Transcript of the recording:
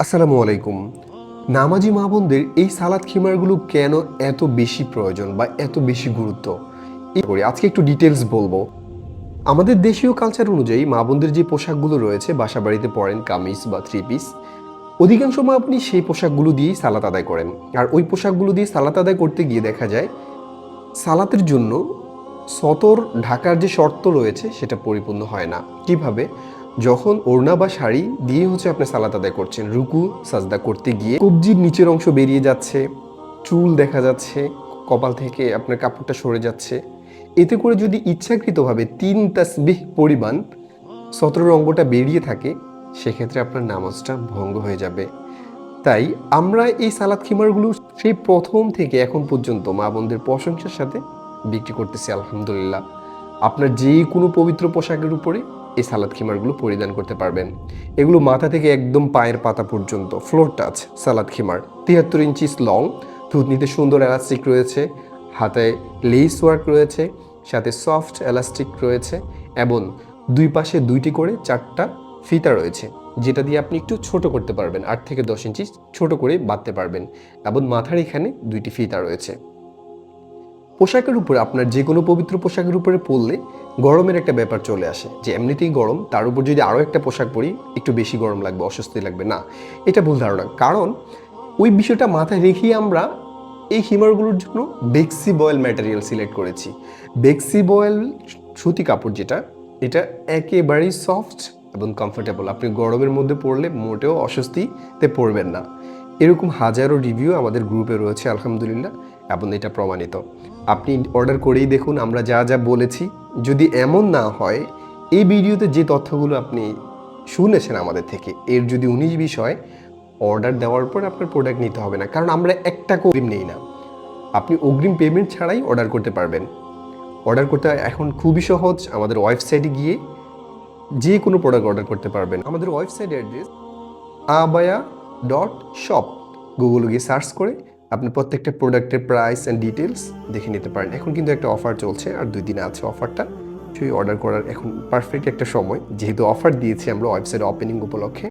আসসালামু আলাইকুম। নামাজি মা বোনদের এই সালাদ খিমারগুলো কেন এত বেশি প্রয়োজন বা এত বেশি গুরুত্ব আজকে একটু ডিটেলস বলবো। আমাদের দেশীয় কালচার অনুযায়ী মা বোনদের যে পোশাকগুলো রয়েছে, বাসা বাড়িতে পরেন কামিজ বা থ্রি পিস, অধিকাংশ মা আপনি সেই পোশাকগুলো দিয়েই সালাত আদায় করেন। আর ওই পোশাকগুলো দিয়ে সালাত আদায় করতে গিয়ে দেখা যায় সালাতের জন্য সতর ঢাকার যে শর্ত রয়েছে সেটা পরিপূর্ণ হয় না। কিভাবে? যখন ওড়না বা শাড়ি দিয়ে আপনি সালাত আদায় করছেন, রুকু সাজদা করতে গিয়ে কবজির নিচের অংশ বেরিয়ে যাচ্ছে, চুল দেখা যাচ্ছে, কপাল থেকে আপনার কাপড়টা সরে যাচ্ছে। এতে করে যদি ইচ্ছাকৃতভাবে 3 তাসবিহ পরিমাণ সতরের অঙ্গটা বেরিয়ে থাকে, সেক্ষেত্রে আপনার নামাজটা ভঙ্গ হয়ে যাবে। তাই আমরা এই সালাদ খিমারগুলো সেই প্রথম থেকে এখন পর্যন্ত মা বোনদের প্রশংসার সাথে বিক্রি করতেছি আলহামদুলিল্লাহ। আপনার যে কোনো পবিত্র পোশাকের উপরে এই সালাদ খিমারগুলো পরিধান করতে পারবেন। এগুলো মাথা থেকে একদম পায়ের পাতা পর্যন্ত ফ্লোর টাচ সালাদ খিমার, 73 ইঞ্চিস লং, থুতনিতে সুন্দর এলাস্টিক রয়েছে, হাতায় লেস ওয়ার্ক রয়েছে, সাথে সফট এলাস্টিক রয়েছে এবং দুই পাশে 2টি করে 4টা ফিতা রয়েছে, যেটা দিয়ে আপনি একটু ছোট করতে পারবেন, 8 থেকে 10 ইঞ্চি ছোট করে বাঁধতে পারবেন। এবং মাথার এখানে 2টি ফিতা রয়েছে। পোশাকের উপরে আপনার যে কোনো পবিত্র পোশাকের উপরে পরলে গরমের একটা ব্যাপার চলে আসে, যে এমনিতেই গরম, তার উপর যদি আরও একটা পোশাক পরি একটু বেশি গরম লাগবে, অস্বস্তি লাগবে। না, এটা ভুল ধারণা। কারণ ওই বিষয়টা মাথায় রেখেই আমরা এই হিমারগুলোর জন্য বেক্সি বয়েল ম্যাটেরিয়াল সিলেক্ট করেছি। বেক্সি বয়েল সুতি কাপড় যেটা, এটা একেবারেই সফট এবং কমফোর্টেবল। আপনি গরমের মধ্যে পরলে মোটেও অস্বস্তিতে পড়বেন না। এরকম হাজারো রিভিউ আমাদের গ্রুপে রয়েছে আলহামদুলিল্লাহ, এবং এটা প্রমাণিত। আপনি অর্ডার করেই দেখুন আমরা যা যা বলেছি। যদি এমন না হয় এই ভিডিওতে যে তথ্যগুলো আপনি শুনেছেন আমাদের থেকে, এর যদি 19-20 হয়, অর্ডার দেওয়ার পর আপনার প্রোডাক্ট নিতে হবে না, কারণ আমরা একটা অগ্রিম নেই না। আপনি অগ্রিম পেমেন্ট ছাড়াই অর্ডার করতে পারবেন। অর্ডার করতে এখন খুবই সহজ। আমাদের ওয়েবসাইটে গিয়ে যে কোনো প্রোডাক্ট অর্ডার করতে পারবেন। আমাদের ওয়েবসাইট অ্যাড্রেস abaya.shop। গুগলে গিয়ে সার্চ করে আপনি প্রত্যেকটা প্রোডাক্টের প্রাইস অ্যান্ড ডিটেলস দেখে নিতে পারেন। এখন কিন্তু একটা অফার চলছে, আর 2 দিন আছে অফারটা। সেই অর্ডার করার এখন পারফেক্ট একটা সময়, যেহেতু অফার দিয়েছি আমরা ওয়েবসাইট ওপেনিং উপলক্ষে।